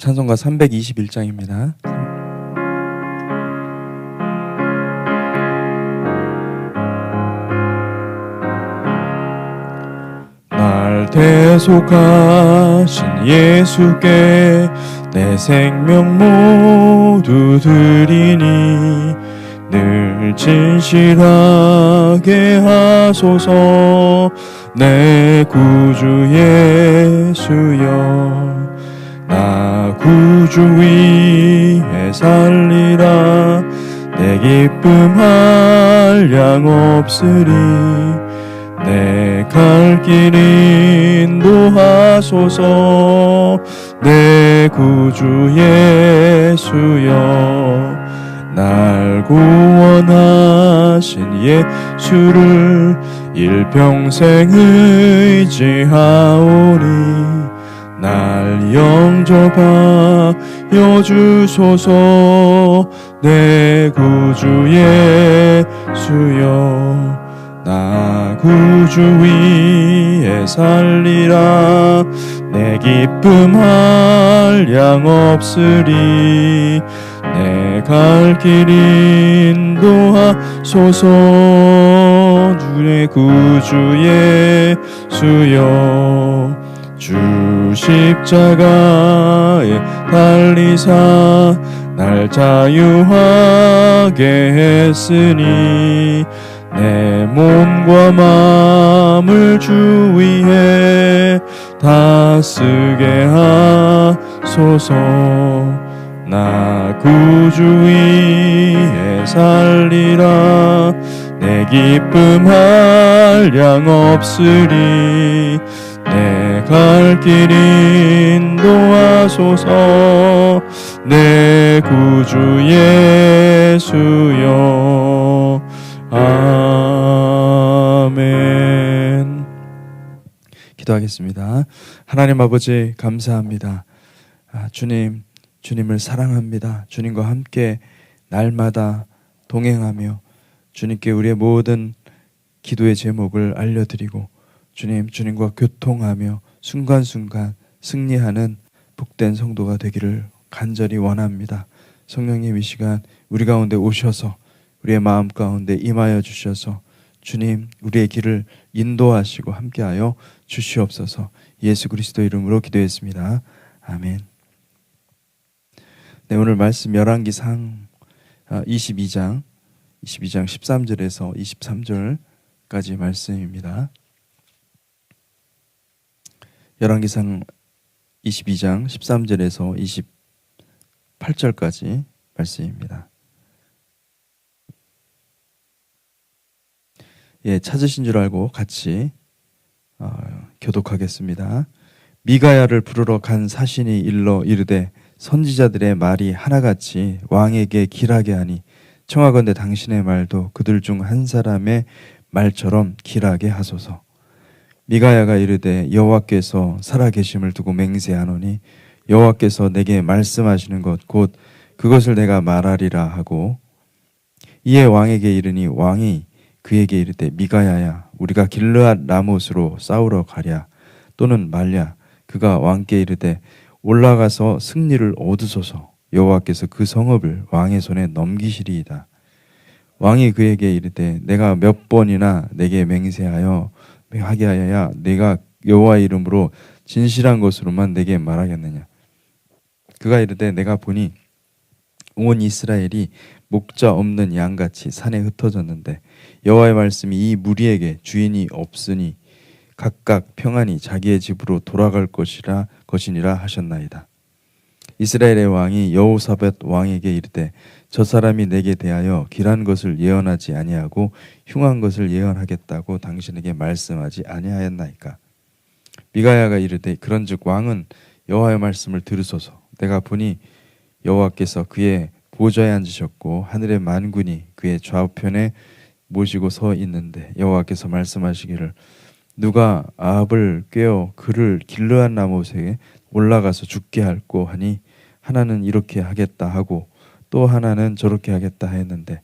찬송가 321장입니다. 날 대속하신 예수께 내 생명 모두 드리니 늘 진실하게 하소서. 내 구주 예수여, 나 구주 위에 살리라. 내 기쁨 한량 없으리. 내 갈 길 인도하소서. 내 구주 예수여, 날 구원하신 예수를 일평생 의지하오니 날 영접하여 주소서. 내 구주 예수여, 나 구주 위에 살리라. 내 기쁨 한량 없으리. 내 갈 길 인도하소서. 내 구주 예수여, 주 십자가에 달리사 날 자유하게 했으니 내 몸과 마음을 주 위에 다 쓰게 하소서. 나 구주 위에 살리라. 내 기쁨 한량 없으리. 내 갈 길 인도하소서. 내 구주 예수여. 아멘. 기도하겠습니다. 하나님 아버지 감사합니다. 주님을 사랑합니다. 주님과 함께 날마다 동행하며 주님께 우리의 모든 기도의 제목을 알려드리고 주님과 교통하며 순간순간 승리하는 복된 성도가 되기를 간절히 원합니다. 성령님, 이 시간 우리 가운데 오셔서 우리의 마음 가운데 임하여 주셔서 주님 우리의 길을 인도하시고 함께하여 주시옵소서. 예수 그리스도 이름으로 기도했습니다. 아멘. 네, 오늘 말씀 열왕기상 22장 13절에서 23절까지 말씀입니다. 열왕기상 22장 13절에서 28절까지 말씀입니다. 예, 찾으신 줄 알고 같이 교독하겠습니다. 미가야를 부르러 간 사신이 일러 이르되 선지자들의 말이 하나같이 왕에게 길하게 하니 청하건대 당신의 말도 그들 중 한 사람의 말처럼 길하게 하소서. 미가야가 이르되 여호와께서 살아계심을 두고 맹세하노니 여호와께서 내게 말씀하시는 것 곧 그것을 내가 말하리라 하고 이에 왕에게 이르니 왕이 그에게 이르되 미가야야, 우리가 길르앗 라못으로 싸우러 가랴 또는 말랴. 그가 왕께 이르되 올라가서 승리를 얻으소서. 여호와께서 그 성읍을 왕의 손에 넘기시리이다. 왕이 그에게 이르되 내가 몇 번이나 내게 맹세하여 하게 하여야 내가 여호와의 이름으로 진실한 것으로만 내게 말하겠느냐. 그가 이르되 내가 보니 온 이스라엘이 목자 없는 양같이 산에 흩어졌는데 여호와의 말씀이 이 무리에게 주인이 없으니 각각 평안히 자기의 집으로 돌아갈 것이니라 하셨나이다. 이스라엘의 왕이 여호사밧 왕에게 이르되 저 사람이 내게 대하여 길한 것을 예언하지 아니하고 흉한 것을 예언하겠다고 당신에게 말씀하지 아니하였나이까. 미가야가 이르되 그런즉 왕은 여호와의 말씀을 들으소서. 내가 보니 여호와께서 그의 보좌에 앉으셨고 하늘의 만군이 그의 좌우편에 모시고 서 있는데 여호와께서 말씀하시기를 누가 아합을 꾀어 그를 길르앗 라못에 올라가서 죽게 할꼬 하니 하나는 이렇게 하겠다 하고 또 하나는 저렇게 하겠다 했는데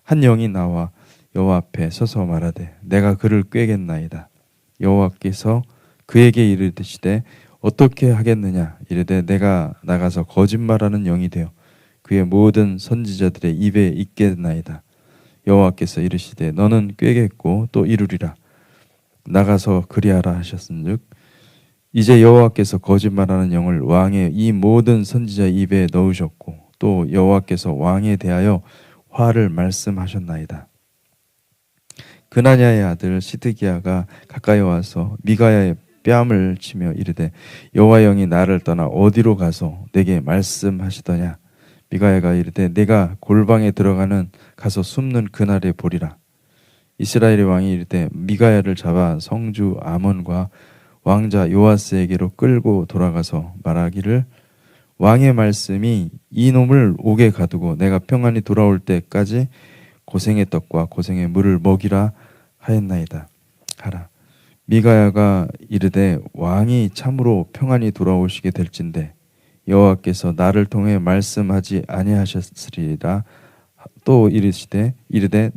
한 영이 나와 여호와 앞에 서서 말하되 내가 그를 꾀겠나이다. 여호와께서 그에게 이르시되 어떻게 하겠느냐 이르되 내가 나가서 거짓말하는 영이 되어 그의 모든 선지자들의 입에 있겠나이다. 여호와께서 이르시되 너는 꾀겠고 또 이루리라. 나가서 그리하라 하셨은즉 이제 여호와께서 거짓말하는 영을 왕의 이 모든 선지자 입에 넣으셨고 또 여호와께서 왕에 대하여 화를 말씀하셨나이다. 그나냐의 아들 시드기야가 가까이 와서 미가야의 뺨을 치며 이르되 여호와 영이 나를 떠나 어디로 가서 내게 말씀하시더냐. 미가야가 이르되 내가 골방에 들어가는 가서 숨는 그날에 보리라. 이스라엘의 왕이 이르되 미가야를 잡아 성주 아몬과 왕자 요아스에게로 끌고 돌아가서 말하기를 왕의 말씀이 이 놈을 옥에 가두고 내가 평안히 돌아올 때까지 고생의 떡과 고생의 물을 먹이라 하였나이다 하라. 미가야가 이르되 왕이 참으로 평안히 돌아오시게 될진데 여호와께서 나를 통해 말씀하지 아니하셨으리라. 또 이르시되 이르되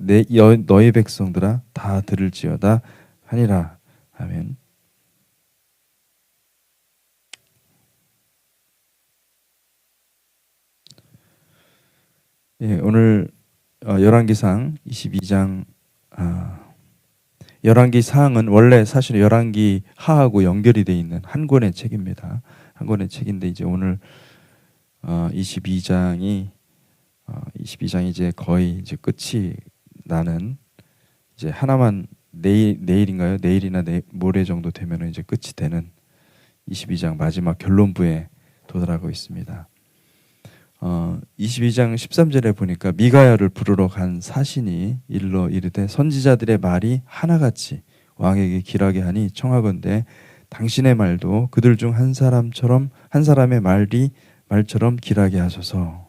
너희 백성들아 다 들을지어다 하니라. 아멘. 예, 오늘 열왕기상 22장 열왕기 사항은 원래 사실 열왕기 하하고 연결이 되어 있는 한 권의 책입니다. 한 권의 책인데 이제 오늘 22장이 이제 거의 이제 끝이 나는 이제 하나만 내일인가요? 내일이나 모레 정도 되면 이제 끝이 되는 22장 마지막 결론부에 도달하고 있습니다. 22장 13절에 보니까 미가야를 부르러 간 사신이 일러 이르되 선지자들의 말이 하나같이 왕에게 길하게 하니 청하건대 당신의 말도 그들 중 한 사람의 말처럼 길하게 하소서.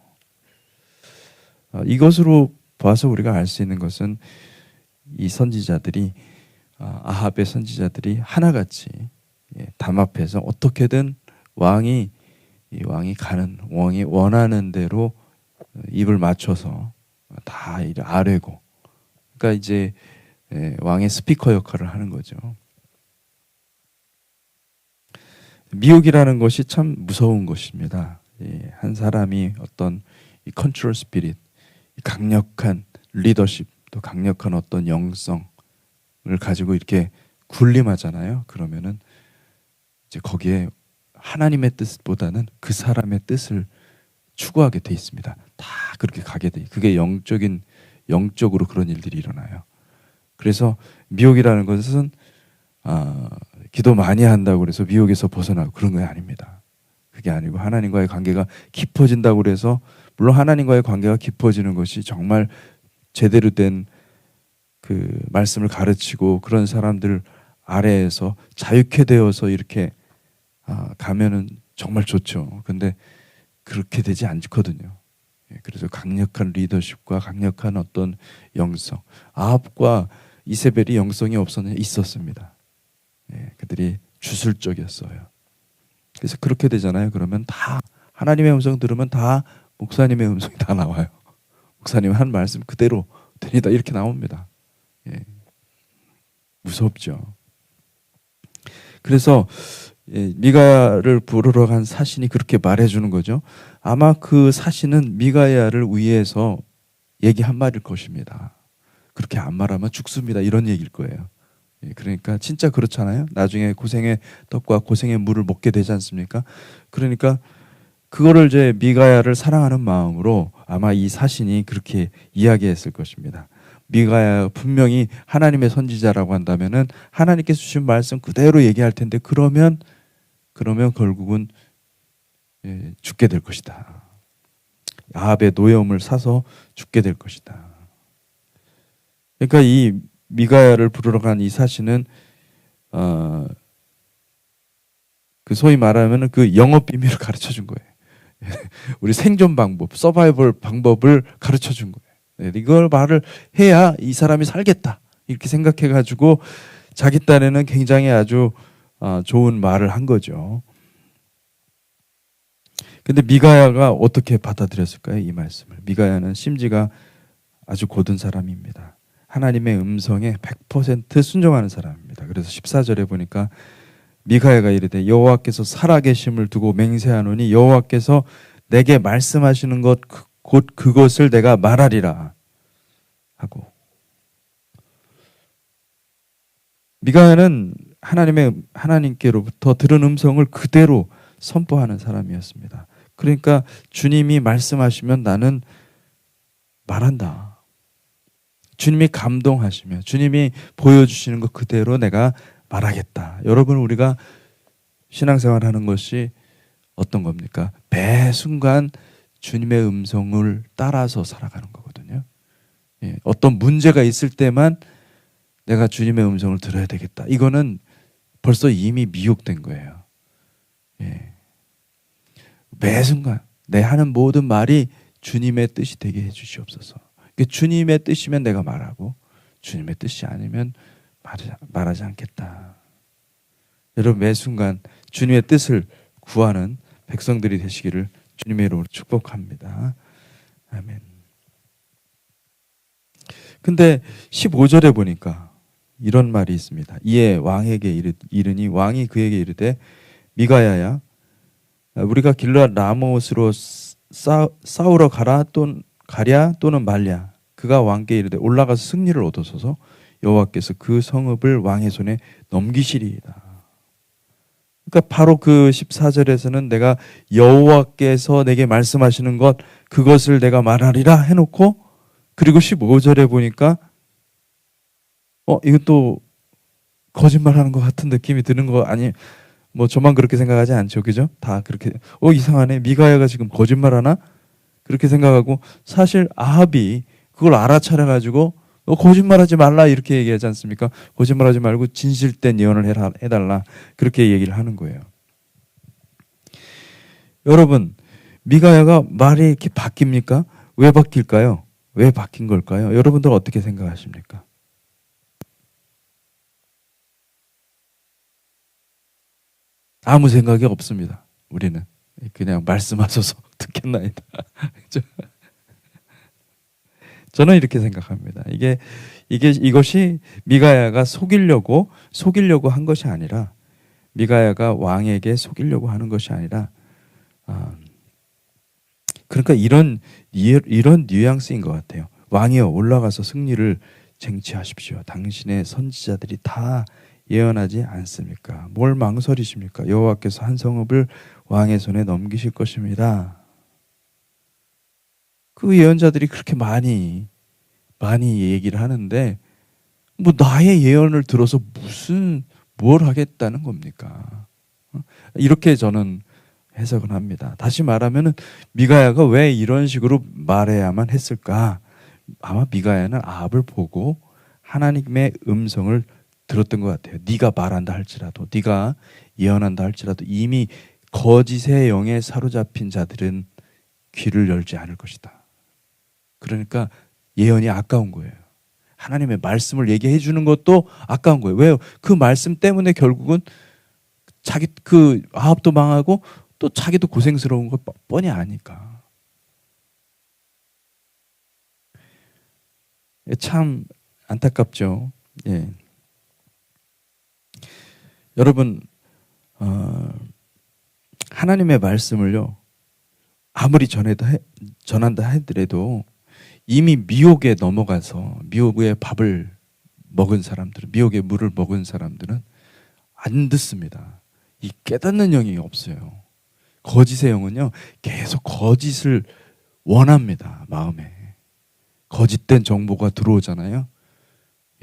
이것으로 봐서 우리가 알 수 있는 것은 이 선지자들이 아합의 선지자들이 하나같이 담합해서 어떻게든 왕이 원하는 대로 입을 맞춰서 다 아뢰고, 그러니까 이제 왕의 스피커 역할을 하는 거죠. 미혹이라는 것이 참 무서운 것입니다. 한 사람이 어떤 이 컨트롤 스피릿, 강력한 리더십, 또 강력한 어떤 영성을 가지고 이렇게 군림하잖아요. 그러면은 이제 거기에 하나님의 뜻보다는 그 사람의 뜻을 추구하게 돼 있습니다. 다 그렇게 가게 돼. 그게 영적으로 그런 일들이 일어나요. 그래서 미혹이라는 것은 기도 많이 한다고 그래서 미혹에서 벗어나고 그런 거 아닙니다. 그게 아니고 하나님과의 관계가 깊어진다고 그래서, 물론 하나님과의 관계가 깊어지는 것이 정말 제대로 된 그 말씀을 가르치고 그런 사람들 아래에서 자유케 되어서 이렇게 가면은 정말 좋죠. 근데 그렇게 되지 않거든요. 그래서 강력한 리더십과 강력한 어떤 영성, 아합과 이세벨이 영성이 있었습니다. 그들이 주술적이었어요. 그래서 그렇게 되잖아요. 그러면 다 하나님의 음성 들으면 다 목사님의 음성이 다 나와요. 목사님 한 말씀 그대로 되니다 이렇게 나옵니다. 무섭죠. 그래서 미가야를 부르러 간 사신이 그렇게 말해주는 거죠. 아마 그 사신은 미가야를 위해서 얘기한 말일 것입니다. 그렇게 안 말하면 죽습니다. 이런 얘기일 거예요. 그러니까 진짜 그렇잖아요. 나중에 고생의 떡과 고생의 물을 먹게 되지 않습니까? 그러니까 그거를 이제 미가야를 사랑하는 마음으로 아마 이 사신이 그렇게 이야기했을 것입니다. 미가야 분명히 하나님의 선지자라고 한다면은 하나님께서 주신 말씀 그대로 얘기할 텐데 그러면 결국은 죽게 될 것이다. 아합의 노여움을 사서 죽게 될 것이다. 그러니까 이 미가야를 부르러 간 이 사신은 그 소위 말하면 그 영업 비밀을 가르쳐 준 거예요. 우리 생존 방법, 서바이벌 방법을 가르쳐 준 거예요. 이걸 말을 해야 이 사람이 살겠다 이렇게 생각해가지고 자기 딴에는 굉장히 아주 좋은 말을 한 거죠. 근데 미가야가 어떻게 받아들였을까요? 이 말씀을. 미가야는 심지가 아주 고든 사람입니다. 하나님의 음성에 100% 순종하는 사람입니다. 그래서 14절에 보니까 미가야가 이르되 여호와께서 살아계심을 두고 맹세하노니 여호와께서 내게 말씀하시는 것 곧 그것을 내가 말하리라 하고, 미가야는 하나님께로부터 들은 음성을 그대로 선포하는 사람이었습니다. 그러니까 주님이 말씀하시면 나는 말한다. 주님이 감동하시면 주님이 보여주시는 것 그대로 내가 말하겠다. 여러분, 우리가 신앙생활하는 것이 어떤 겁니까? 매 순간 주님의 음성을 따라서 살아가는 거거든요. 예, 어떤 문제가 있을 때만 내가 주님의 음성을 들어야 되겠다. 이거는 벌써 이미 미혹된 거예요. 예. 매 순간 내 하는 모든 말이 주님의 뜻이 되게 해주시옵소서. 주님의 뜻이면 내가 말하고 주님의 뜻이 아니면 말하지 않겠다. 여러분, 매 순간 주님의 뜻을 구하는 백성들이 되시기를 주님의 이름으로 축복합니다. 아멘. 근데 15절에 보니까 이런 말이 있습니다. 이에 왕에게 이르니 왕이 그에게 이르되 미가야야, 우리가 길르앗 라못으로 싸우러 가랴 또는 말랴. 그가 왕께 이르되 올라가서 승리를 얻어서서 여호와께서 그 성읍을 왕의 손에 넘기시리이다. 그러니까 바로 그 14절에서는 내가 여호와께서 내게 말씀하시는 것 그것을 내가 말하리라 해놓고, 그리고 15절에 보니까 이것도 거짓말하는 것 같은 느낌이 드는 거 아니? 뭐 저만 그렇게 생각하지 않죠, 그죠? 다 그렇게 이상하네, 미가야가 지금 거짓말하나? 그렇게 생각하고, 사실 아합이 그걸 알아차려가지고 거짓말하지 말라 이렇게 얘기하지 않습니까? 거짓말하지 말고 진실된 예언을 해달라 그렇게 얘기를 하는 거예요. 여러분, 미가야가 말이 이렇게 바뀝니까? 왜 바뀔까요? 왜 바뀐 걸까요? 여러분들 어떻게 생각하십니까? 아무 생각이 없습니다. 우리는 그냥 말씀하셔서 듣겠나이다. 저는 이렇게 생각합니다. 이것이 미가야가 속이려고 한 것이 아니라, 미가야가 왕에게 속이려고 하는 것이 아니라, 그러니까 이런 뉘앙스인 것 같아요. 왕이여, 올라가서 승리를 쟁취하십시오. 당신의 선지자들이 다 예언하지 않습니까? 뭘 망설이십니까? 여호와께서 한 성읍을 왕의 손에 넘기실 것입니다. 그 예언자들이 그렇게 많이 얘기를 하는데, 뭐 나의 예언을 들어서 뭘 하겠다는 겁니까? 이렇게 저는 해석을 합니다. 다시 말하면 미가야가 왜 이런 식으로 말해야만 했을까? 아마 미가야는 아합을 보고 하나님의 음성을 들었던 것 같아요. 네가 말한다 할지라도, 네가 예언한다 할지라도 이미 거짓의 영에 사로잡힌 자들은 귀를 열지 않을 것이다. 그러니까 예언이 아까운 거예요. 하나님의 말씀을 얘기해 주는 것도 아까운 거예요. 왜요? 그 말씀 때문에 결국은 그 아합도 망하고 또 자기도 고생스러운 걸 뻔히 아니까. 참 안타깝죠. 예. 여러분, 하나님의 말씀을요, 아무리 전한다 하더라도 이미 미혹에 넘어가서 미혹의 밥을 먹은 사람들은, 미혹의 물을 먹은 사람들은 안 듣습니다. 이 깨닫는 영이 없어요. 거짓의 영은요, 계속 거짓을 원합니다. 마음에 거짓된 정보가 들어오잖아요.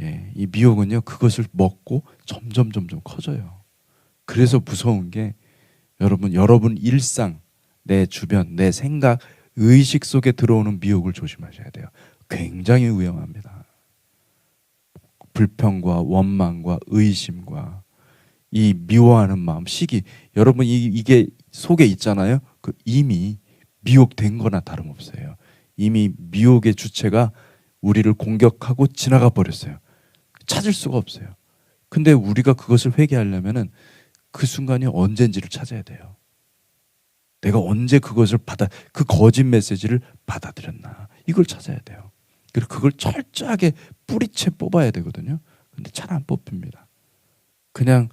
예, 이 미혹은요, 그것을 먹고 점점 커져요. 그래서 무서운 게, 여러분 일상, 내 주변, 내 생각, 의식 속에 들어오는 미혹을 조심하셔야 돼요. 굉장히 위험합니다. 불평과 원망과 의심과 이 미워하는 마음, 시기, 여러분 이게 속에 있잖아요. 이미 미혹된 거나 다름없어요. 이미 미혹의 주체가 우리를 공격하고 지나가 버렸어요. 찾을 수가 없어요. 근데 우리가 그것을 회개하려면은 그 순간이 언젠지를 찾아야 돼요. 내가 언제 그 거짓 메시지를 받아들였나, 이걸 찾아야 돼요. 그리고 그걸 철저하게 뿌리채 뽑아야 되거든요. 근데 잘 안 뽑힙니다. 그냥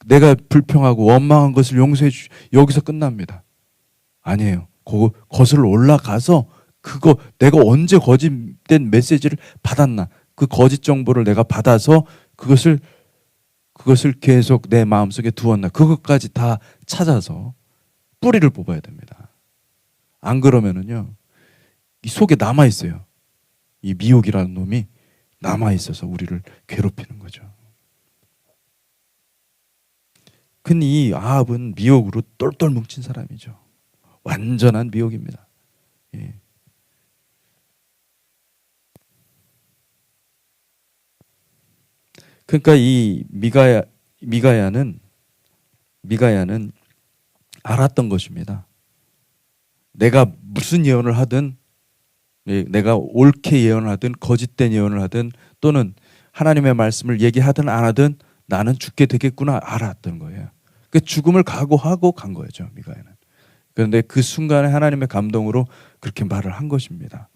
내가 불평하고 원망한 것을 용서해 주, 여기서 끝납니다. 아니에요. 거슬러 올라가서 그거 내가 언제 거짓된 메시지를 받았나, 그 거짓 정보를 내가 받아서 그것을 계속 내 마음속에 두었나, 그것까지 다 찾아서 뿌리를 뽑아야 됩니다. 안 그러면은요, 이 속에 남아 있어요. 이 미혹이라는 놈이 남아 있어서 우리를 괴롭히는 거죠. 근데 이 아합은 미혹으로 똘똘 뭉친 사람이죠. 완전한 미혹입니다. 예. 그러니까 이 미가야는 알았던 것입니다. 내가 무슨 예언을 하든, 내가 옳게 예언을 하든 거짓된 예언을 하든 또는 하나님의 말씀을 얘기하든 안 하든 나는 죽게 되겠구나 알았던 거예요. 그 죽음을 각오하고 간 거죠, 미가야는. 그런데 그 순간에 하나님의 감동으로 그렇게 말을 한 것입니다.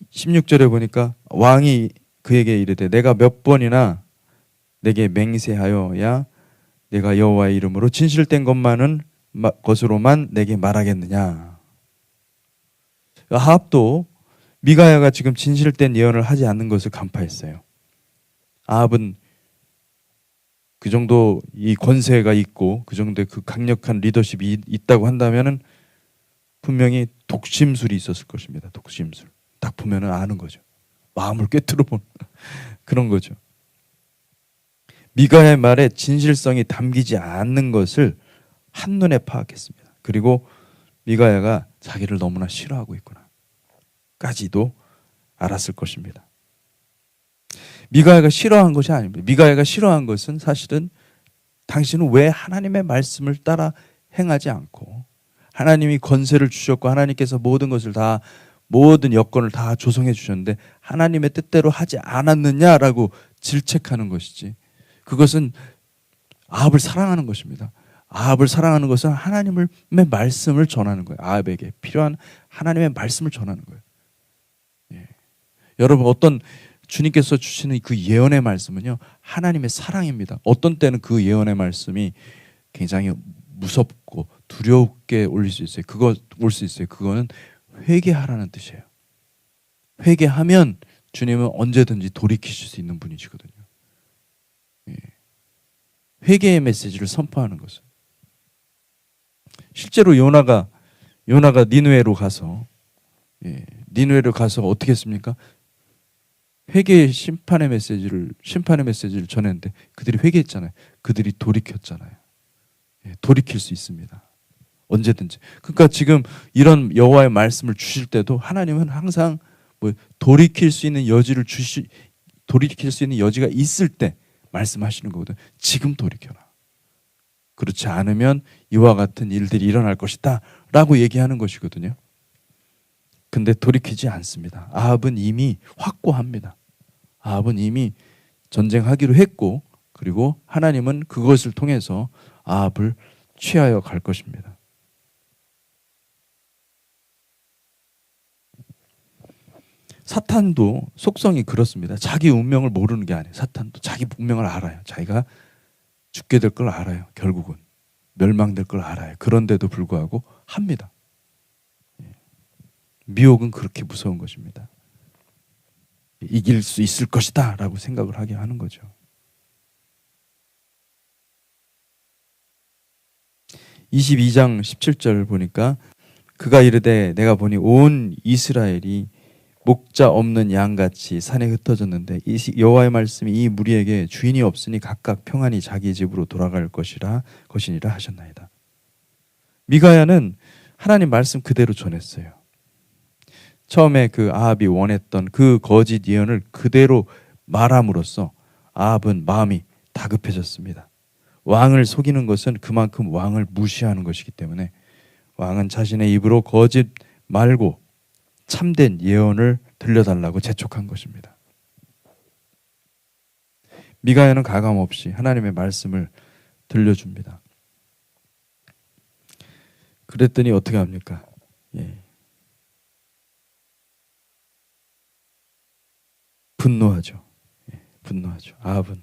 16절에 보니까 왕이 그에게 이르되 내가 몇 번이나 내게 맹세하여야 내가 여호와의 이름으로 진실된 것으로만 내게 말하겠느냐. 아합도 미가야가 지금 진실된 예언을 하지 않는 것을 간파했어요. 아합은 그 정도 이 권세가 있고 그 정도의 그 강력한 리더십이 있다고 한다면은 분명히 독심술이 있었을 것입니다. 독심술. 딱 보면은 아는 거죠. 마음을 꿰뚫어 보는 그런 거죠. 미가야의 말에 진실성이 담기지 않는 것을 한눈에 파악했습니다. 그리고 미가야가 자기를 너무나 싫어하고 있구나 까지도 알았을 것입니다. 미가야가 싫어한 것이 아닙니다. 미가야가 싫어한 것은 사실은 당신은 왜 하나님의 말씀을 따라 행하지 않고 하나님이 권세를 주셨고 하나님께서 모든 것을 다, 모든 여건을 다 조성해 주셨는데 하나님의 뜻대로 하지 않았느냐라고 질책하는 것이지, 그것은 아합을 사랑하는 것입니다. 아합을 사랑하는 것은 하나님의 말씀을 전하는 거예요. 아합에게 필요한 하나님의 말씀을 전하는 거예요. 예. 여러분, 어떤 주님께서 주시는 그 예언의 말씀은요, 하나님의 사랑입니다. 어떤 때는 그 예언의 말씀이 굉장히 무섭고 두렵게 올 수 있어요. 올 수 있어요. 그거는 회개하라는 뜻이에요. 회개하면 주님은 언제든지 돌이키실 수 있는 분이시거든요. 예. 회개의 메시지를 선포하는 것은, 실제로 요나가 니느웨로 가서 어떻게 했습니까? 회개의 심판의 메시지를 전했는데 그들이 회개했잖아요. 그들이 돌이켰잖아요. 예, 돌이킬 수 있습니다. 언제든지. 그러니까 지금 이런 여호와의 말씀을 주실 때도 하나님은 항상 돌이킬 수 있는 여지가 있을 때 말씀하시는 거거든. 지금 돌이켜라. 그렇지 않으면 이와 같은 일들이 일어날 것이다 라고 얘기하는 것이거든요. 근데 돌이키지 않습니다. 아합은 이미 확고합니다. 아합은 이미 전쟁하기로 했고, 그리고 하나님은 그것을 통해서 아합을 취하여 갈 것입니다. 사탄도 속성이 그렇습니다. 자기 운명을 모르는 게 아니에요. 사탄도 자기 운명을 알아요. 자기가 죽게 될 걸 알아요. 결국은 멸망될 걸 알아요. 그런데도 불구하고 합니다. 미혹은 그렇게 무서운 것입니다. 이길 수 있을 것이다 라고 생각을 하게 하는 거죠. 22장 17절 보니까 그가 이르되 내가 보니 온 이스라엘이 목자 없는 양같이 산에 흩어졌는데 여호와의 말씀이 이 무리에게 주인이 없으니 각각 평안히 자기 집으로 돌아갈 것이니라 하셨나이다. 미가야는 하나님 말씀 그대로 전했어요. 처음에 그 아합이 원했던 그 거짓 예언을 그대로 말함으로써 아합은 마음이 다급해졌습니다. 왕을 속이는 것은 그만큼 왕을 무시하는 것이기 때문에 왕은 자신의 입으로 거짓 말고 참된 예언을 들려달라고 재촉한 것입니다. 미가야는 가감없이 하나님의 말씀을 들려줍니다. 그랬더니 어떻게 합니까? 분노하죠. 분노하죠. 아합은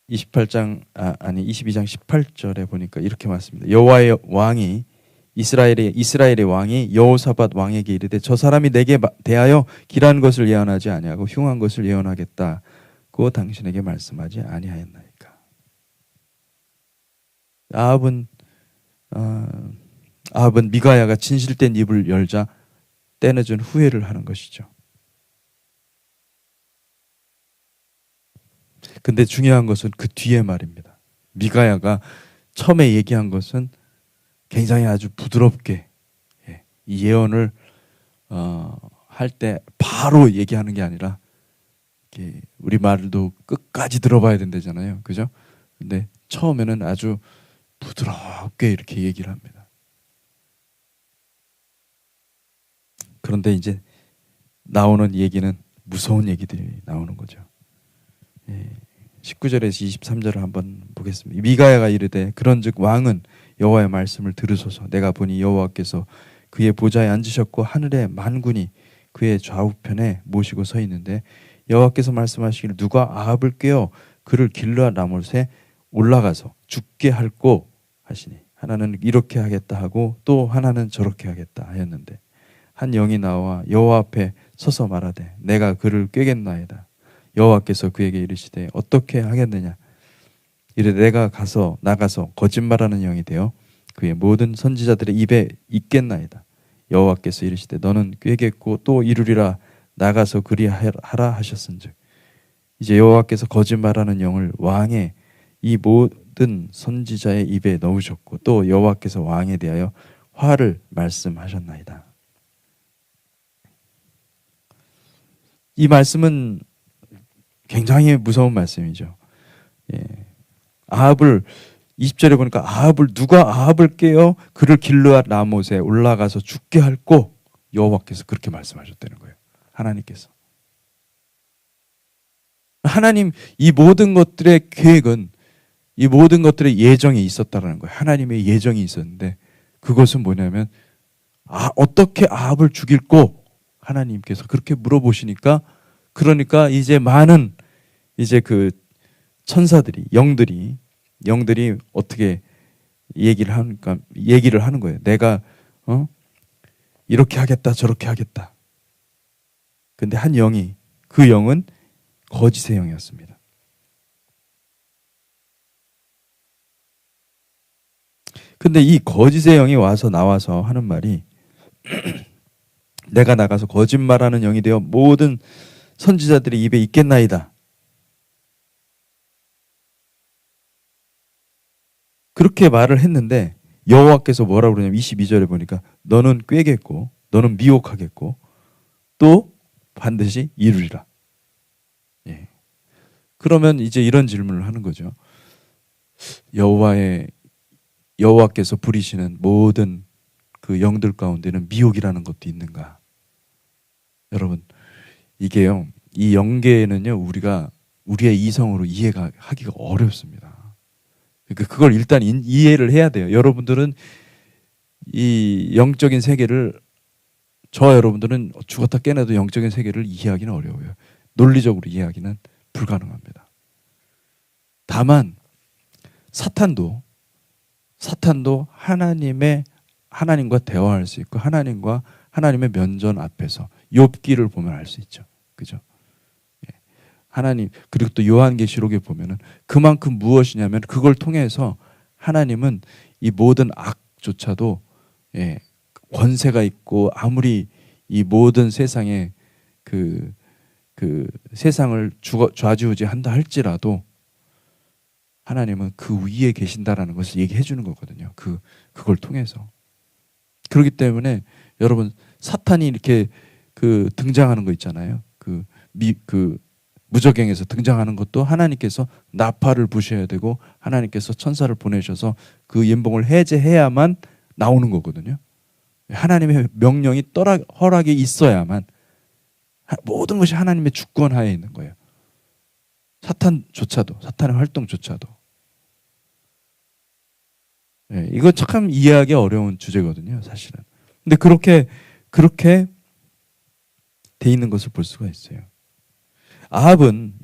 아니 22장 18절에 보니까 이렇게 말씀니다. 여호와의 왕이 이스라엘의 왕이 여호사밧 왕에게 이르되 저 사람이 내게 대하여 길한 것을 예언하지 아니하고 흉한 것을 예언하겠다고 당신에게 말씀하지 아니하였나이까. 아합은 미가야가 진실된 입을 열자 떼내준 후회를 하는 것이죠. 근데 중요한 것은 그 뒤에 말입니다. 미가야가 처음에 얘기한 것은 굉장히 아주 부드럽게 이 예언을 할 때 바로 얘기하는 게 아니라 우리 말도 끝까지 들어봐야 된다잖아요. 그죠? 근데 처음에는 아주 부드럽게 이렇게 얘기를 합니다. 그런데 이제 나오는 얘기는 무서운 얘기들이 나오는 거죠. 19절에서 23절을 한번 보겠습니다. 미가야가 이르되 그런즉 왕은 여호와의 말씀을 들으소서. 내가 보니 여호와께서 그의 보좌에 앉으셨고 하늘의 만군이 그의 좌우편에 모시고 서 있는데 여호와께서 말씀하시기를 누가 아합을 꾀어 그를 길르앗 라못에 올라가서 죽게 할꼬 하시니 하나는 이렇게 하겠다 하고 또 하나는 저렇게 하겠다 하였는데 한 영이 나와 여호와 앞에 서서 말하되 내가 그를 꾀겠나이다. 여호와께서 그에게 이르시되 어떻게 하겠느냐. 이르되 내가 나가서 거짓말하는 영이 되어 그의 모든 선지자들의 입에 있겠나이다. 여호와께서 이르시되 너는 꾀겠고 또 이루리라. 나가서 그리하라 하셨은즉 이제 여호와께서 거짓말하는 영을 왕의 이 모든 선지자의 입에 넣으셨고 또 여호와께서 왕에 대하여 화를 말씀하셨나이다. 이 말씀은 굉장히 무서운 말씀이죠. 아합을 20절에 보니까 누가 아합을 깨어 그를 길르앗 라못에 올라가서 죽게 할꼬 여호와께서 그렇게 말씀하셨다는 거예요. 하나님께서. 하나님 이 모든 것들의 계획은 이 모든 것들의 예정이 있었다라는 거예요. 하나님의 예정이 있었는데 그것은 뭐냐면 어떻게 아합을 죽일꼬 하나님께서 그렇게 물어보시니까 그러니까 이제 많은 이제 그 천사들이 영들이 어떻게 얘기를 하는 거예요. 내가 이렇게 하겠다 저렇게 하겠다. 근데 한 영이 그 영은 거짓의 영이었습니다. 근데 이 거짓의 영이 나와서 하는 말이 내가 나가서 거짓말하는 영이 되어 모든 선지자들의 입에 있겠나이다. 그렇게 말을 했는데 여호와께서 뭐라고 그러냐면 22절에 보니까 너는 꾀겠고 너는 미혹하겠고 또 반드시 이루리라. 그러면 이제 이런 질문을 하는 거죠. 여호와께서 부리시는 모든 그 영들 가운데는 미혹이라는 것도 있는가? 여러분 이게요. 이 영계에는요. 우리의 이성으로 이해가 하기가 어렵습니다. 그러니까 그걸 일단 이해를 해야 돼요. 여러분들은 이 영적인 세계를 여러분들은 죽었다 깨어나도 영적인 세계를 이해하기는 어려워요. 논리적으로 이해하기는 불가능합니다. 다만 사탄도 하나님과 대화할 수 있고 하나님의 면전 앞에서 욥기를 보면 알 수 있죠. 그죠? 하나님 그리고 또 요한계시록에 보면은 그만큼 무엇이냐면 그걸 통해서 하나님은 이 모든 악조차도 권세가 있고 아무리 이 모든 세상에 그 세상을 좌지우지한다 할지라도 하나님은 그 위에 계신다라는 것을 얘기해 주는 거거든요. 그걸 통해서. 그렇기 때문에 여러분 사탄이 이렇게 등장하는 거 있잖아요. 무저갱에서 등장하는 것도 하나님께서 나팔을 부셔야 되고 하나님께서 천사를 보내셔서 그 연봉을 해제해야만 나오는 거거든요. 하나님의 명령이 허락이 있어야만 모든 것이 하나님의 주권 하에 있는 거예요. 사탄의 활동조차도. 이거 참 이해하기 어려운 주제거든요, 사실은. 근데 그렇게 돼 있는 것을 볼 수가 있어요. 아합은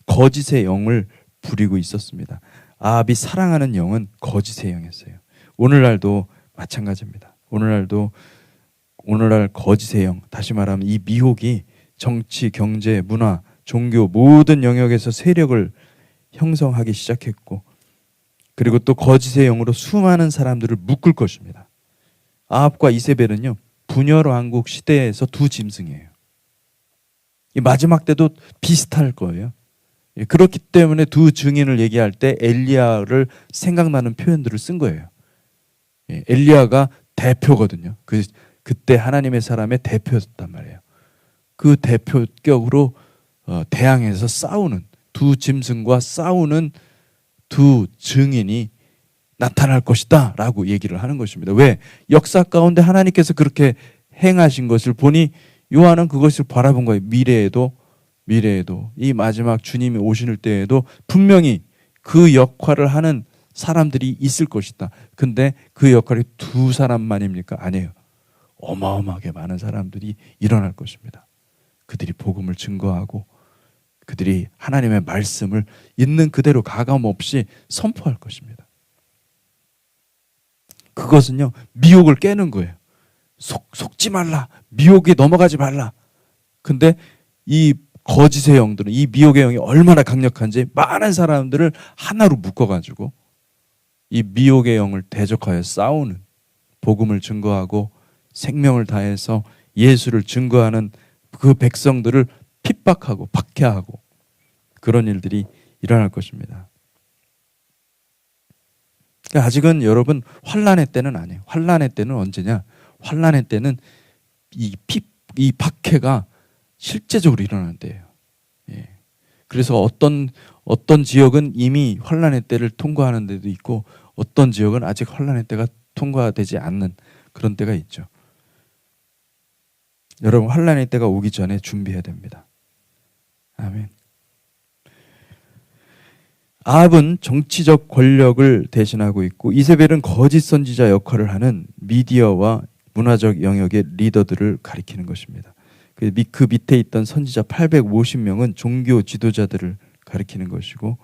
거짓의 영을 부리고 있었습니다. 아합이 사랑하는 영은 거짓의 영이었어요. 오늘날도 마찬가지입니다. 오늘날 거짓의 영, 다시 말하면 이 미혹이 정치, 경제, 문화, 종교 모든 영역에서 세력을 형성하기 시작했고, 그리고 또 거짓의 영으로 수많은 사람들을 묶을 것입니다. 아합과 이세벨은요, 분열 왕국 시대에서 두 짐승이에요. 이 마지막 때도 비슷할 거예요. 그렇기 때문에 두 증인을 얘기할 때 엘리야를 생각나는 표현들을 쓴 거예요. 엘리야가 대표거든요. 그때 하나님의 사람의 대표였단 말이에요. 그 대표격으로 대항해서 싸우는, 두 짐승과 싸우는 두 증인이 나타날 것이다 라고 얘기를 하는 것입니다. 왜? 역사 가운데 하나님께서 그렇게 행하신 것을 보니 요한은 그것을 바라본 거예요. 미래에도 이 마지막 주님이 오실 때에도 분명히 그 역할을 하는 사람들이 있을 것이다. 근데 그 역할이 두 사람만입니까? 아니에요. 어마어마하게 많은 사람들이 일어날 것입니다. 그들이 복음을 증거하고 그들이 하나님의 말씀을 있는 그대로 가감 없이 선포할 것입니다. 그것은요, 미혹을 깨는 거예요. 속지 말라. 미혹에 넘어가지 말라. 근데 이 거짓의 영들은, 이 미혹의 영이 얼마나 강력한지 많은 사람들을 하나로 묶어가지고 이 미혹의 영을 대적하여 싸우는, 복음을 증거하고 생명을 다해서 예수를 증거하는 그 백성들을 핍박하고 박해하고 그런 일들이 일어날 것입니다. 그러니까 아직은 여러분 환난의 때는 아니에요. 환난의 때는 언제냐? 환난의 때는 이 박해가 실제적으로 일어나는 때예요. 예. 그래서 어떤 지역은 이미 환난의 때를 통과하는 데도 있고 어떤 지역은 아직 환난의 때가 통과되지 않는 그런 때가 있죠. 여러분 환난의 때가 오기 전에 준비해야 됩니다. 아멘. 아합은 정치적 권력을 대신하고 있고 이세벨은 거짓 선지자 역할을 하는 미디어와 문화적 영역의 리더들을 가리키는 것입니다. 그 밑에 있던 선지자 850명은 종교 지도자들을 가리키는 것이고,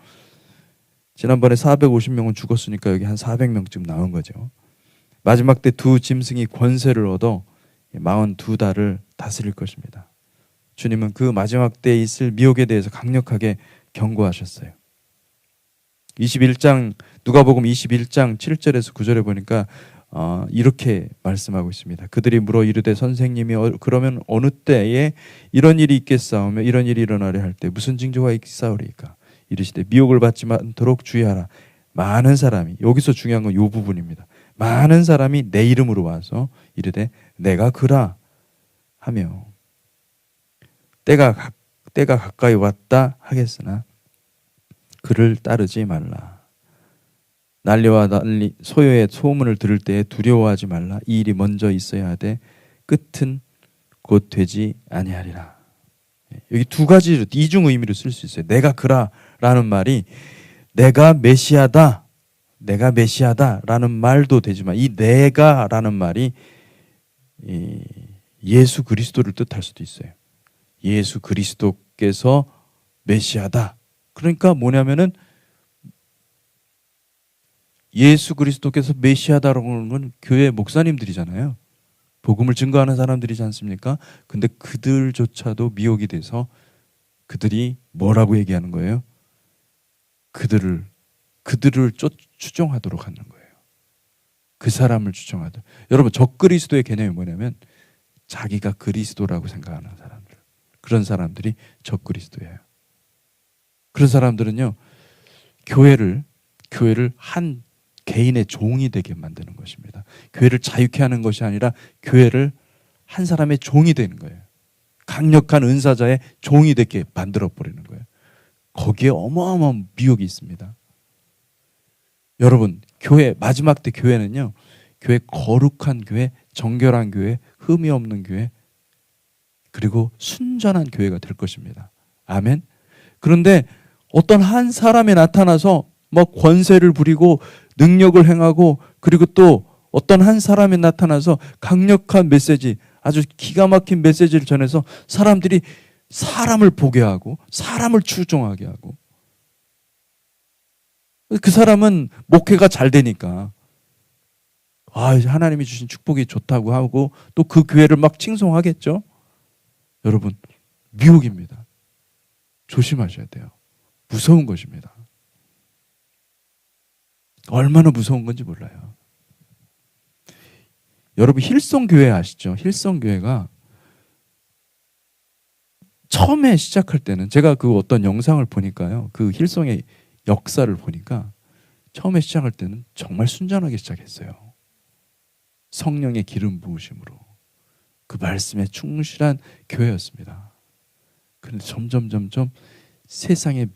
지난번에 450명은 죽었으니까 여기 한 400명쯤 나온 거죠. 마지막 때 두 짐승이 권세를 얻어 42달을 다스릴 것입니다. 주님은 그 마지막 때에 있을 미혹에 대해서 강력하게 경고하셨어요. 21장 누가복음 21장 7절에서 9절에 보니까 이렇게 말씀하고 있습니다. 그들이 물어 이르되 선생님이 그러면 어느 때에 이런 일이 있겠사오며 이런 일이 일어나려 할 때 무슨 징조가 있사오리까? 이르시되 미혹을 받지 않도록 주의하라. 많은 사람이, 여기서 중요한 건 이 부분입니다. 많은 사람이 내 이름으로 와서 이르되 내가 그라 하며 때가 가까이 왔다 하겠으나 그를 따르지 말라. 난리와 난리 소요의 소문을 들을 때에 두려워하지 말라. 이 일이 먼저 있어야 하되 끝은 곧 되지 아니하리라. 여기 두 가지로 이중 의미로 쓸 수 있어요. 내가 그라라는 말이 내가 메시아다라는 말도 되지만 이 내가라는 말이 예수 그리스도를 뜻할 수도 있어요. 예수 그리스도께서 메시아다. 그러니까 뭐냐면은 예수 그리스도께서 메시아다라는 건 교회 목사님들이잖아요. 복음을 증거하는 사람들이지 않습니까? 근데 그들조차도 미혹이 돼서 그들이 뭐라고 얘기하는 거예요? 그들을 추종하도록 하는 거예요. 그 사람을 추종하도록. 여러분 적그리스도의 개념이 뭐냐면 자기가 그리스도라고 생각하는 사람들. 그런 사람들이 적그리스도예요. 그런 사람들은요, 교회를 한 개인의 종이 되게 만드는 것입니다. 교회를 자유케 하는 것이 아니라 교회를 한 사람의 종이 되는 거예요. 강력한 은사자의 종이 되게 만들어 버리는 거예요. 거기에 어마어마한 미혹이 있습니다. 여러분, 교회, 마지막 때 교회는요, 교회 거룩한 교회, 정결한 교회, 흠이 없는 교회, 그리고 순전한 교회가 될 것입니다. 아멘. 그런데 어떤 한 사람이 나타나서 뭐 권세를 부리고 능력을 행하고, 그리고 또 어떤 한 사람이 나타나서 강력한 메시지, 아주 기가 막힌 메시지를 전해서 사람들이 사람을 보게 하고 사람을 추종하게 하고 그 사람은 목회가 잘 되니까 하나님이 주신 축복이 좋다고 하고 또 그 교회를 막 칭송하겠죠. 여러분, 미혹입니다. 조심하셔야 돼요. 무서운 것입니다. 얼마나 무서운 건지 몰라요. 여러분, 힐송교회 아시죠? 힐송교회가 처음에 시작할 때는 제가 그 어떤 영상을 보니까요, 그 힐송의 역사를 보니까 처음에 시작할 때는 정말 순전하게 시작했어요. 성령의 기름 부으심으로 그 말씀에 충실한 교회였습니다. 그런데 점점 세상의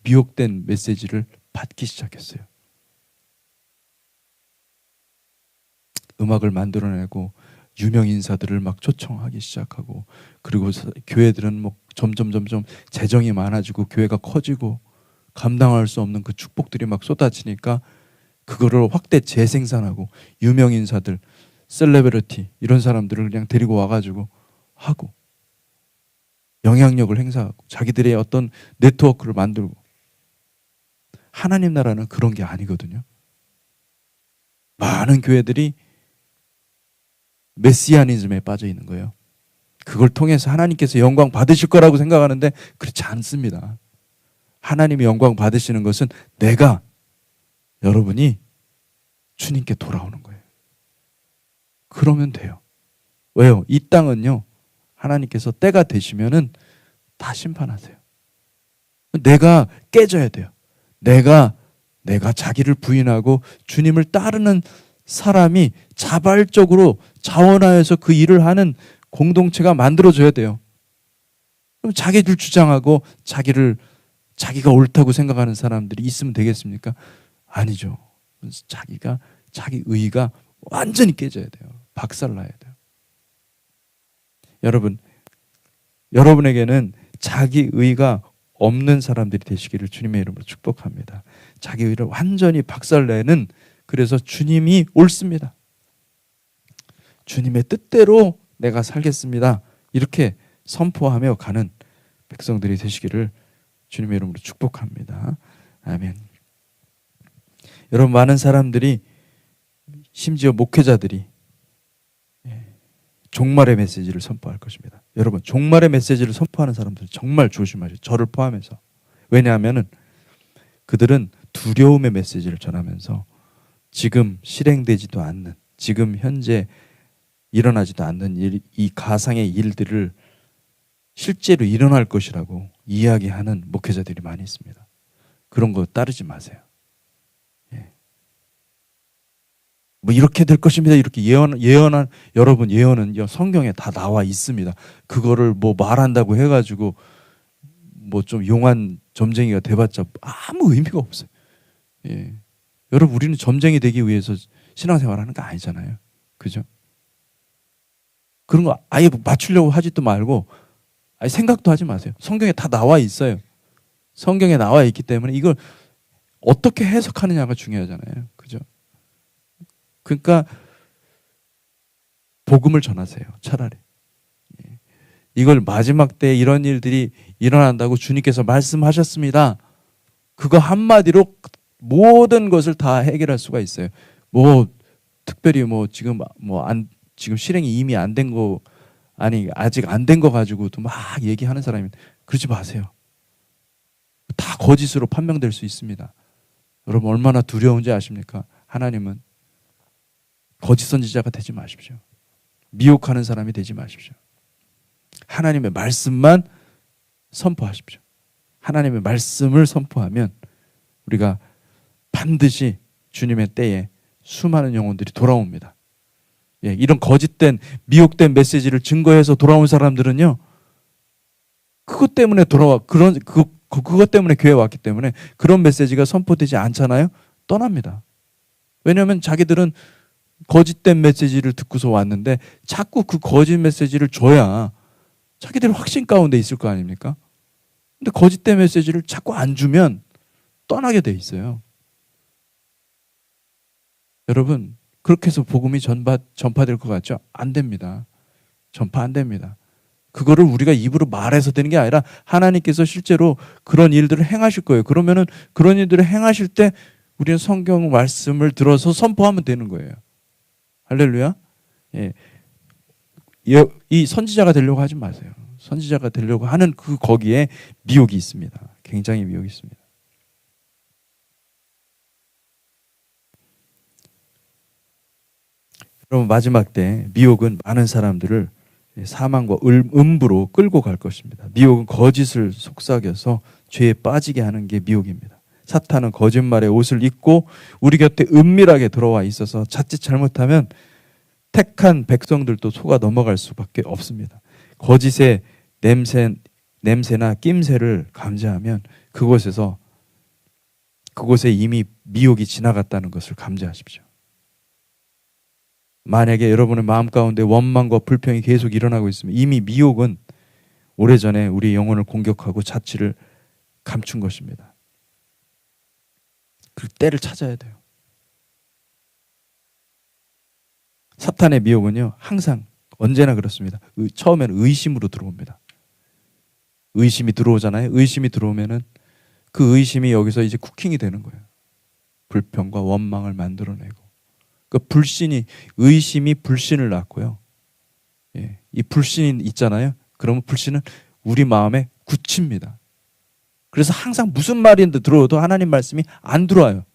미혹된 메시지를 받기 시작했어요. 음악을 만들어내고 유명 인사들을 막 초청하기 시작하고, 그리고 교회들은 뭐 점점 재정이 많아지고 교회가 커지고 감당할 수 없는 그 축복들이 막 쏟아지니까 그거를 확대 재생산하고 유명 인사들, 셀레브리티 이런 사람들을 그냥 데리고 와가지고 하고 영향력을 행사하고 자기들의 어떤 네트워크를 만들고. 하나님 나라는 그런 게 아니거든요. 많은 교회들이 메시아니즘에 빠져 있는 거예요. 그걸 통해서 하나님께서 영광 받으실 거라고 생각하는데 그렇지 않습니다. 하나님이 영광 받으시는 것은 여러분이 주님께 돌아오는 거예요. 그러면 돼요. 왜요? 이 땅은요, 하나님께서 때가 되시면은 다 심판하세요. 내가 깨져야 돼요. 내가 자기를 부인하고 주님을 따르는 사람이 자발적으로 자원하여서 그 일을 하는 공동체가 만들어져야 돼요. 그럼 자기들 주장하고 자기가 옳다고 생각하는 사람들이 있으면 되겠습니까? 아니죠. 자기 의의가 완전히 깨져야 돼요. 박살나야 돼요. 여러분에게는 자기 의의가 없는 사람들이 되시기를 주님의 이름으로 축복합니다. 자기 의의를 완전히 박살내는, 그래서 주님이 옳습니다. 주님의 뜻대로 내가 살겠습니다. 이렇게 선포하며 가는 백성들이 되시기를 주님의 이름으로 축복합니다. 아멘. 여러분, 많은 사람들이, 심지어 목회자들이 종말의 메시지를 선포할 것입니다. 여러분, 종말의 메시지를 선포하는 사람들 정말 조심하세요. 저를 포함해서. 왜냐하면 그들은 두려움의 메시지를 전하면서 지금 실행되지도 않는, 지금 현재 일어나지도 않는 이 가상의 일들을 실제로 일어날 것이라고 이야기하는 목회자들이 많이 있습니다. 그런 거 따르지 마세요. 뭐 이렇게 될 것입니다. 이렇게 예언한, 여러분, 예언은 성경에 다 나와 있습니다. 그거를 뭐 말한다고 해가지고 뭐 좀 용한 점쟁이가 돼봤자 아무 의미가 없어요. 여러분, 우리는 점쟁이 되기 위해서 신앙생활하는 거 아니잖아요. 그죠? 그런 거 아예 맞추려고 하지도 말고 아예 생각도 하지 마세요. 성경에 다 나와 있어요. 성경에 나와 있기 때문에 이걸 어떻게 해석하느냐가 중요하잖아요. 그죠? 그러니까 복음을 전하세요. 차라리. 이걸 마지막 때 이런 일들이 일어난다고 주님께서 말씀하셨습니다. 그거 한마디로 모든 것을 다 해결할 수가 있어요. 뭐 특별히 지금 실행이 이미 안 된 거, 아직 안 된 거 가지고도 막 얘기하는 사람이, 그러지 마세요. 다 거짓으로 판명될 수 있습니다. 여러분, 얼마나 두려운지 아십니까? 하나님은 거짓 선지자가 되지 마십시오. 미혹하는 사람이 되지 마십시오. 하나님의 말씀만 선포하십시오. 하나님의 말씀을 선포하면 우리가 반드시 주님의 때에 수많은 영혼들이 돌아옵니다. 이런 거짓된, 미혹된 메시지를 증거해서 돌아온 사람들은요, 그것 때문에 그것 때문에 교회에 왔기 때문에 그런 메시지가 선포되지 않잖아요. 떠납니다. 왜냐하면 자기들은 거짓된 메시지를 듣고서 왔는데 자꾸 그 거짓 메시지를 줘야 자기들 확신 가운데 있을 거 아닙니까? 근데 거짓된 메시지를 자꾸 안 주면 떠나게 돼 있어요. 여러분, 그렇게 해서 복음이 전파될 것 같죠? 안 됩니다. 전파 안 됩니다. 그거를 우리가 입으로 말해서 되는 게 아니라 하나님께서 실제로 그런 일들을 행하실 거예요. 그러면은 그런 일들을 행하실 때 우리는 성경 말씀을 들어서 선포하면 되는 거예요. 할렐루야. 예. 이 선지자가 되려고 하지 마세요. 선지자가 되려고 하는 그 거기에 미혹이 있습니다. 굉장히 미혹이 있습니다. 그럼 마지막 때 미혹은 많은 사람들을 사망과 음부로 끌고 갈 것입니다. 미혹은 거짓을 속삭여서 죄에 빠지게 하는 게 미혹입니다. 사탄은 거짓말의 옷을 입고 우리 곁에 은밀하게 들어와 있어서 자칫 잘못하면 택한 백성들도 속아 넘어갈 수밖에 없습니다. 거짓의 냄새나 낌새를 감지하면 그곳에 이미 미혹이 지나갔다는 것을 감지하십시오. 만약에 여러분의 마음 가운데 원망과 불평이 계속 일어나고 있으면 이미 미혹은 오래전에 우리 영혼을 공격하고 자취를 감춘 것입니다. 그 때를 찾아야 돼요. 사탄의 미혹은요, 항상 언제나 그렇습니다. 처음에는 의심으로 들어옵니다. 의심이 들어오잖아요. 의심이 들어오면은 그 의심이 여기서 이제 쿠킹이 되는 거예요. 불평과 원망을 만들어내고. 그 의심이 불신을 낳고요. 예, 이 불신이 있잖아요. 그러면 불신은 우리 마음에 굳힙니다. 그래서 항상 무슨 말인데 들어오도 하나님 말씀이 안 들어와요.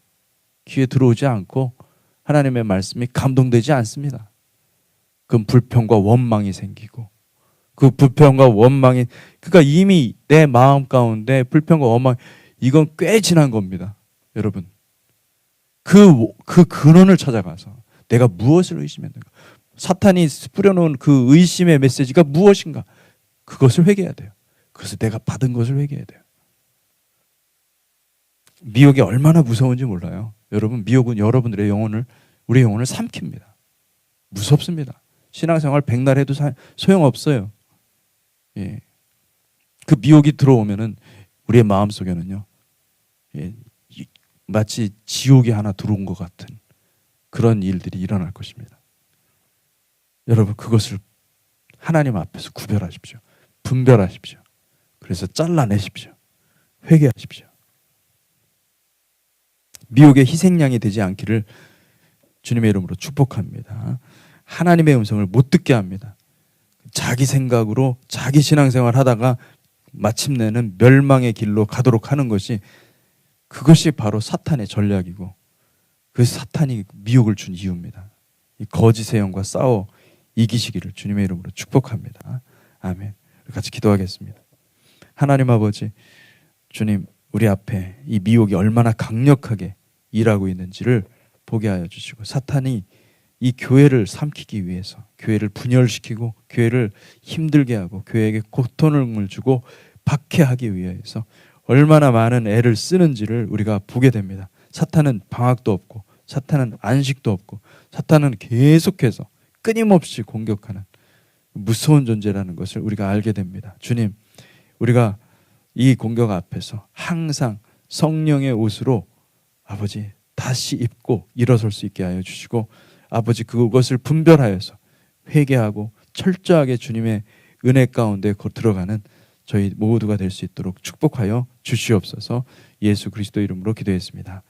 귀에 들어오지 않고 하나님의 말씀이 감동되지 않습니다. 그럼 불평과 원망이 생기고 그 불평과 원망이 그러니까 이미 내 마음 가운데 불평과 원망 이건 꽤 지난 겁니다. 여러분. 그 근원을 찾아가서 내가 무엇을 의심했는가? 사탄이 뿌려놓은 그 의심의 메시지가 무엇인가? 그것을 회개해야 돼요. 그래서 내가 받은 것을 회개해야 돼요. 미혹이 얼마나 무서운지 몰라요. 여러분, 미혹은 우리 영혼을 삼킵니다. 무섭습니다. 신앙생활 백날 해도 소용없어요. 예. 그 미혹이 들어오면은 우리의 마음 속에는요, 예, 마치 지옥이 하나 들어온 것 같은 그런 일들이 일어날 것입니다. 여러분, 그것을 하나님 앞에서 구별하십시오. 분별하십시오. 그래서 잘라내십시오. 회개하십시오. 미혹의 희생양이 되지 않기를 주님의 이름으로 축복합니다. 하나님의 음성을 못 듣게 합니다. 자기 생각으로 자기 신앙생활 하다가 마침내는 멸망의 길로 가도록 하는 그것이 바로 사탄의 전략이고 그 사탄이 미혹을 준 이유입니다. 이 거짓의 영과 싸워 이기시기를 주님의 이름으로 축복합니다. 아멘. 같이 기도하겠습니다. 하나님 아버지, 주님, 우리 앞에 이 미혹이 얼마나 강력하게 일하고 있는지를 보게 하여 주시고 사탄이 이 교회를 삼키기 위해서 교회를 분열시키고 교회를 힘들게 하고 교회에게 고통을 주고 박해하기 위해서 얼마나 많은 애를 쓰는지를 우리가 보게 됩니다. 사탄은 방학도 없고 사탄은 안식도 없고 사탄은 계속해서 끊임없이 공격하는 무서운 존재라는 것을 우리가 알게 됩니다. 주님, 우리가 이 공격 앞에서 항상 성령의 옷으로 아버지 다시 입고 일어설 수 있게 하여 주시고 아버지 그것을 분별하여서 회개하고 철저하게 주님의 은혜 가운데 들어가는 저희 모두가 될 수 있도록 축복하여 주시옵소서. 예수 그리스도 이름으로 기도했습니다.